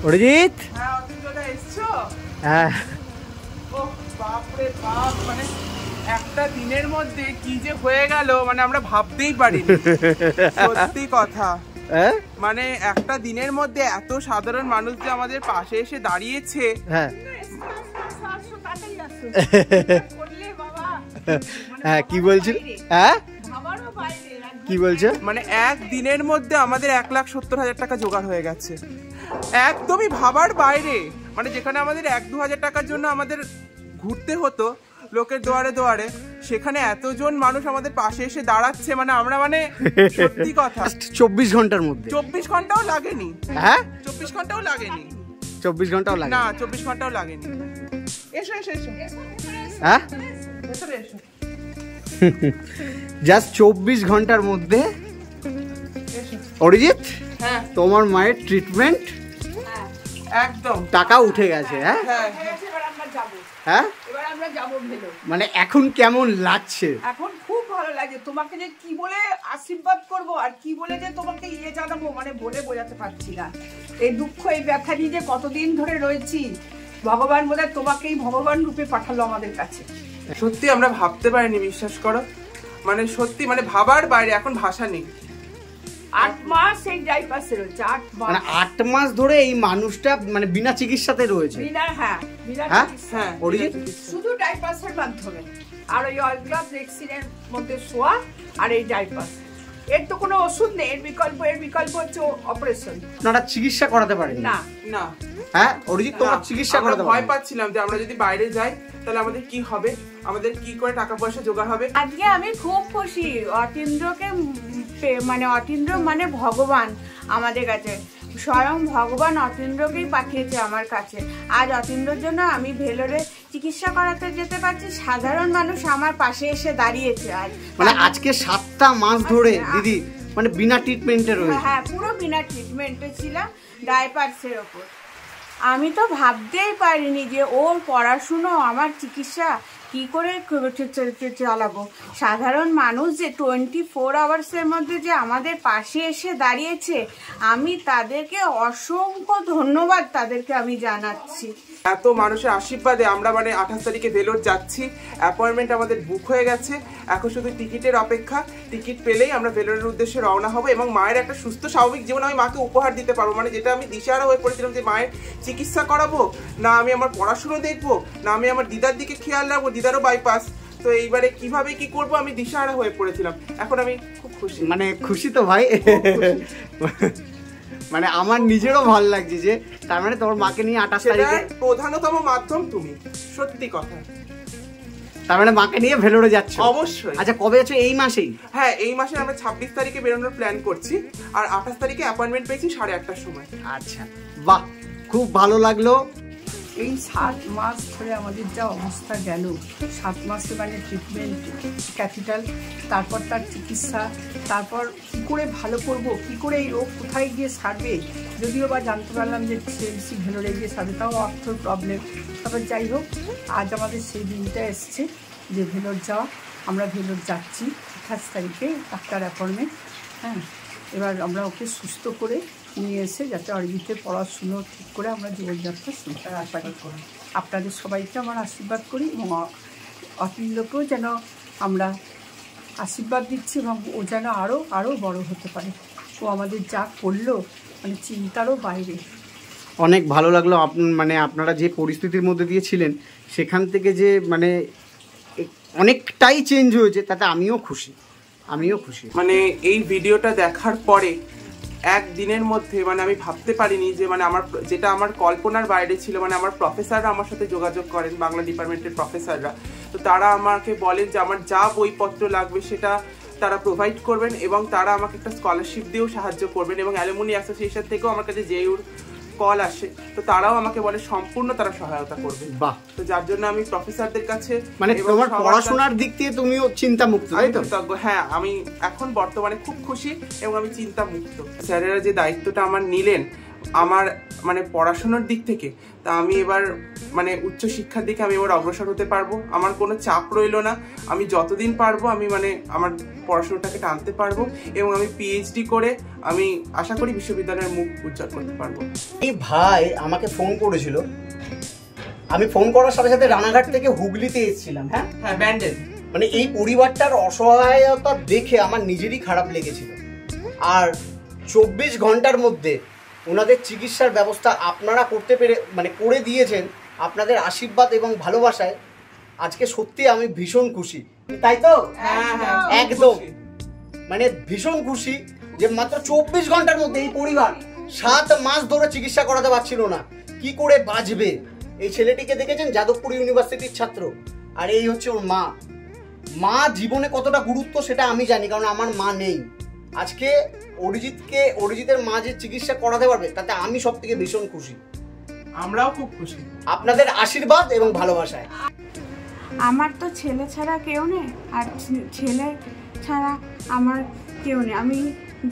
অরিজিৎ, হ্যাঁ অতীন্দ্রদা এসছো? হ্যাঁ। ও বাপরে বাপ, মানে একটা দিনের মধ্যে কি যে হয়ে গেল মানে আমরা ভাবতেই পারিনি। সত্যি কথা, মানে একটা দিনের মধ্যে এত সাধারণ মানুষ যে আমাদের পাশে এসে দাঁড়িয়েছে। হ্যাঁ হ্যাঁ, কি বলছিল? হ্যাঁ কি বলছো? মানে এক দিনের মধ্যে আমাদের 1,70,000 টাকা জোগাড় হয়ে গেছে, একদমই ভাবার বাইরে। মানে যেখানে আমাদের 1-2 হাজার টাকার জন্য আমাদের ঘুরতে হতো লোকের দুয়ারে দুয়ারে, সেখানে এতজন মানুষ আমাদের পাশে এসে দাঁড়াচ্ছে। মানে আমরা মানে সত্যি কথা 24 ঘন্টার মধ্যে 24 ঘন্টাও লাগেনি। হ্যাঁ 24 ঘন্টাও লাগেনি, 24 ঘন্টাও লাগে না 24 ঘন্টাও লাগেনি। এসো এসো এসো, হ্যাঁ ভেতরে এসো। জাস্ট 24 ঘন্টার মধ্যে এসো। অরিজিৎ, হ্যাঁ তোমার মায়ের ট্রিটমেন্ট একদম টাকা উঠে গেছে। হ্যাঁ হ্যাঁ হ্যাঁ, এবার আমরা যাবো ভেলো। মানে এখন কেমন লাগছে? এখন খুব ভালো লাগে। তোমাকে যে কি বলে আশীর্বাদ করব আর কি বলে যে তোমাকে জানাবো, মানে বলে বোঝাতে পারছি না। এই দুঃখ এই ব্যথা নিয়ে যে কতদিন ধরে রয়েছি, ভগবান বোধহয় তোমাকেই ভগবান রূপে পাঠালো আমাদের কাছে। সত্যি আমরা ভাবতে পারিনি, বিশ্বাস করো। মানে সত্যি মানে ভাবার বাইরে, এখন ভাষা নেই। 8 মাস এই ডাইপাসে রয়েছে, 8 মাস। মানে 8 মাস ধরে এই মানুষটা মানে বিনা চিকিৎসাতে রয়েছে। বিনা, হ্যাঁ বিনা হ্যাঁ চিকিৎসা। হ্যাঁ অরিজিৎ, শুধু ডাইপাসের মাধ্যমে, আর ওই অয়েলগ্লাভস এক্সিডেন্ট মধ্যে শোয়া আর এই ডাইপাস। এর তো কোনো ওষুধ নেই, এর বিকল্প হচ্ছে অপারেশন। আপনারা চিকিৎসা করাতে পারেন না না। হ্যাঁ অরিজিৎ, তোমার চিকিৎসা করাতে ভয় পাচ্ছিলাম যে আমরা যদি বাইরে যাই তাহলে আমাদের কি হবে, আমাদের কি করে টাকা পয়সা জোগাড় হবে। আজকে আমি খুব খুশি। অতীন্দ্রকে মানে অতীন্দ্র মানে ভগবান আমাদের কাছে, স্বয়ং ভগবান অতীন্দ্রকেই পাঠিয়েছে আমার কাছে। আজ অতীন্দ্রর জন্য আমি ভেলোরে চিকিৎসা করাতে যেতে পারছি, সাধারণ মানুষ আমার পাশে এসে দাঁড়িয়েছে। আজ মানে আজকে 7টা মাস ধরে দিদি মানে বিনা ট্রিটমেন্টে রয়েছে। হ্যাঁ পুরো বিনা ট্রিটমেন্টে ছিলাম ডাইপার্সের ওপর। আমি তো ভাবতেই পারিনি যে ওর পড়াশুনো, আমার চিকিৎসা কি করে চালাবো। সাধারণ মানুষ যে 24 আওয়ার্সের মধ্যে যে আমাদের পাশে এসে দাঁড়িয়েছে, আমি তাদেরকে অসংখ্য ধন্যবাদ তাদেরকে আমি জানাচ্ছি। এত মানুষের আশীর্বাদে আমরা মানে 28 তারিখে ভেলোর যাচ্ছি। অ্যাপয়েন্টমেন্ট আমাদের বুক হয়ে গেছে, এখন শুধু টিকিটের অপেক্ষা। টিকিট পেলেই আমরা ভেলোরের উদ্দেশ্যে রওনা হব এবং মায়ের একটা সুস্থ স্বাভাবিক জীবন আমি মাকে উপহার দিতে পারবো। মানে যেটা আমি দিশেহারা হয়ে পড়েছিলাম যে মায়ের চিকিৎসা করাবো না, আমি আমার পড়াশুনো দেখবো না, আমি আমার দিদার দিকে খেয়াল রাখবো, দিদারও বাইপাস। তো এইবারে কিভাবে কি করব আমি দিশেহারা হয়ে পড়েছিলাম। এখন আমি খুব খুশি। মানে খুশি তো ভাই, মানে আমার নিজেরও ভালো লাগছে যে তার মানে তোমার মাকে নিয়ে 28 তারিখে প্রধানতম মাধ্যম তুমি, সত্যি কথা। তার মানে মাকে নিয়ে ভেলোরে যাচ্ছ? অবশ্যই। আচ্ছা কবে যাচ্ছ? এই মাসেই? হ্যাঁ এই মাসে আমরা 26 তারিখে বেরোনোর প্ল্যান করছি, আর 28 তারিখে অ্যাপয়েন্টমেন্ট পেয়েছি 8:30টার সময়। আচ্ছা বাহ, খুব ভালো লাগলো। এই 7 মাস ধরে আমাদের যা অবস্থা গেল, 7 মাসে মানে ট্রিটমেন্ট, ক্যাপিটাল, তারপর তার চিকিৎসা, তারপর কী করে ভালো করব, কী করে এই রোগ কোথায় গিয়ে সারবে। যদিও বা জানতে পারলাম যে সিএমসি ভেলোরে গিয়ে সারবে, তাও অর্থর প্রবলেম। তারপর যাই হোক, আজ আমাদের সেই দিনটা এসছে যে ভেলোর যাওয়া। আমরা ভেলোর যাচ্ছি 28 তারিখে, ডাক্তার অ্যাপয়েন্টমেন্ট। হ্যাঁ, এবার আমরা ওকে সুস্থ করে নিয়ে এসে যাতে অরিজিতের পড়াশুনো ঠিক করে আমরা জীবনযাত্রা শুরু করি। আপনাদের সবাইকে আমার আশীর্বাদ করি এবং অতীন্দ্রকেও যেন আমরা আশীর্বাদ দিচ্ছি এবং ও যেন আরও বড় হতে পারে। ও আমাদের যা করলো মানে চিন্তারও বাইরে। অনেক ভালো লাগলো মানে আপনারা যে পরিস্থিতির মধ্যে দিয়ে ছিলেন সেখান থেকে যে মানে অনেকটাই চেঞ্জ হয়েছে, তাতে আমিও খুশি। মানে এই ভিডিওটা দেখার পরে একদিনের মধ্যে মানে আমি ভাবতে পারিনি যে মানে যেটা আমার কল্পনার বাইরে ছিল। মানে আমার প্রফেসররা আমার সাথে যোগাযোগ করেন, বাংলা ডিপার্টমেন্টের প্রফেসররা। তো তারা আমাকে বলেন যে আমার যা বইপত্র লাগবে সেটা তারা প্রোভাইড করবেন এবং তারা আমাকে একটা স্কলারশিপ দিয়েও সাহায্য করবেন। এবং অ্যালুমিনি অ্যাসোসিয়েশন থেকেও আমার কাছে জেইউর কল আসে, তো তারাও আমাকে বলে সম্পূর্ণ তারা সহায়তা করবে। বাহ, তো যার জন্য আমি প্রফেসরদের কাছে মানে তোমার পড়াশোনার দিক থেকে তুমিও চিন্তা মুক্ত, তাই তো? হ্যাঁ, আমি এখন বর্তমানে খুব খুশি এবং আমি চিন্তা মুক্ত। স্যারেরা যে দায়িত্বটা আমার নিলেন আমার মানে পড়াশোনার দিক থেকে, তা আমি এবার মানে উচ্চশিক্ষার দিকে আমি এবার অগ্রসর হতে পারবো। আমার কোনো চাপ রইলো না, আমি যতদিন পারবো আমি মানে আমার পড়াশোনাটাকে টানতে পারবো এবং আমি পিএইচডি করে আমি আশা করি বিশ্ববিদ্যালয়ের মুখ উজ্জ্বল করতে পারবো। এই ভাই আমাকে ফোন করেছিল, আমি ফোন করার সাথে সাথে রানাঘাট থেকে হুগলিতে এসেছিলাম। হ্যাঁ হ্যাঁ, ব্যান্ডেল। মানে এই পরিবারটার অসহায়তা দেখে আমার নিজেরই খারাপ লেগেছিল। আর 24 ঘন্টার মধ্যে ওনাদের চিকিৎসার ব্যবস্থা আপনারা করতে পেরে মানে করে দিয়েছেন আপনাদের আশীর্বাদ এবং ভালোবাসায়। আজকে সত্যি আমি ভীষণ খুশি, তাই তো? একদম মানে ভীষণ খুশি যে মাত্র 24 ঘন্টার মধ্যে এই পরিবার 7 মাস ধরে চিকিৎসা করাতে পারছিল না, কি করে বাঁচবে। এই ছেলেটিকে দেখেছেন, যাদবপুর ইউনিভার্সিটির ছাত্র, আর এই হচ্ছে ওর মা। মা জীবনে কতটা গুরুত্ব সেটা আমি জানি, কারণ আমার মা নেই। আজকে অরিজিতের মা যে চিকিৎসা করাতে পারবে তাতে আমি সব থেকে ভীষণ খুশি। আমরাও খুব খুশি আপনাদের আশীর্বাদ এবং ভালোবাসায়। আমার তো ছেলে ছাড়া কেউ নেই, আর ছেলে ছাড়া আমার কেউ নেই। আমি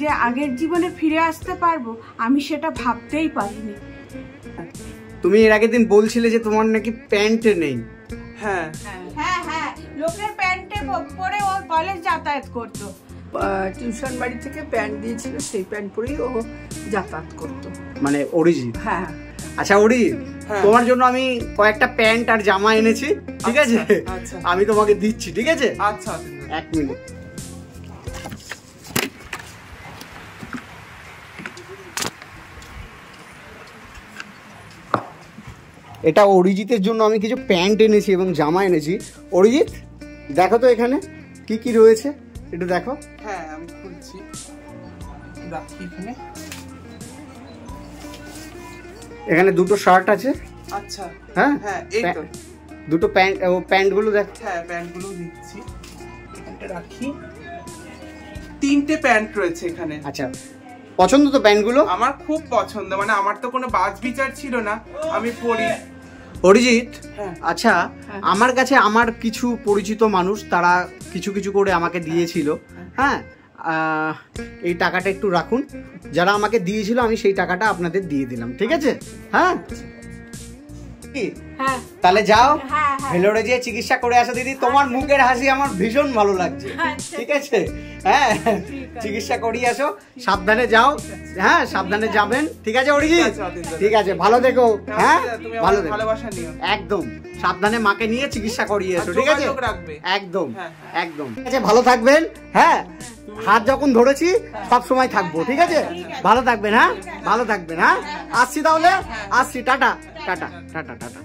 যে আগের জীবনে ফিরে আসতে পারবো আমি সেটা ভাবতেই পারিনি। তুমি এর আগের দিন বলছিলে যে তোমার নাকি প্যান্ট নেই। হ্যাঁ হ্যাঁ হ্যাঁ, লোকের প্যান্টে পরে ও কলেজ যাতায়াত করতো। টিউশন বাড়ি থেকে প্যান্ট দিয়েছিল, সেই প্যান্ট পরেই ও যাতায়াত করতো। মানে অরিজিৎ? হ্যাঁ। আচ্ছা অরিজিৎ, তোমার জন্য আমি কয়েকটা প্যান্ট আর জামা এনেছি, ঠিক আছে? আমি তোমাকে দিচ্ছি, ঠিক আছে? আচ্ছা, 1 মিনিট। এটা অরিজিতের জন্য আমি কিছু প্যান্ট এনেছি এবং জামা এনেছি। অরিজিৎ দেখো তো এখানে কি কি রয়েছে, একটু দেখো। হ্যাঁ আমি খুলছি, রাখি এখানে। এখানে দুটো শার্ট আছে। আচ্ছা হ্যাঁ হ্যাঁ, এই তো দুটো প্যান্ট, ও প্যান্টগুলো দেখ। হ্যাঁ প্যান্টগুলো দিচ্ছি, এখানটা রাখি। 3টে প্যান্ট রয়েছে এখানে। আচ্ছা, পছন্দ তো প্যান্টগুলো? আমার খুব পছন্দ, মানে আমার তো কোনো বাজ বিচার ছিল না, আমি পরি। অরিজিৎ, আচ্ছা আমার কাছে আমার কিছু পরিচিত মানুষ তারা কিছু কিছু করে আমাকে দিয়েছিল। হ্যাঁ, এই টাকাটা একটু রাখুন, যারা আমাকে দিয়েছিল আমি সেই টাকাটা আপনাদের দিয়ে দিলাম, ঠিক আছে? হ্যাঁ তাহলে যাও, ভেলোরে যেয়ে চিকিৎসা করে আসো দিদি। তোমার মুখের হাসি আমার ভীষণ ভালো লাগছে, ঠিক আছে? হ্যাঁ, চিকিৎসা করিয়ে আসো, সাবধানে যাও। হ্যাঁ সাবধানে যাবেন, ঠিক আছে অরিজিৎ? ঠিক আছে, ভালো থেকো। হ্যাঁ ভালো থেকো, একদম সাবধানে মাকে নিয়ে চিকিৎসা করিয়ে এসো, ঠিক আছে? একদম একদম, ঠিক আছে, ভালো থাকবেন। হ্যাঁ, হাত যখন ধরেছি সব সময় থাকবো, ঠিক আছে? ভালো থাকবেন। হ্যাঁ ভালো থাকবেন। হ্যাঁ আসছি তাহলে, আসছি, টাটা টাটা টাটা টাটা।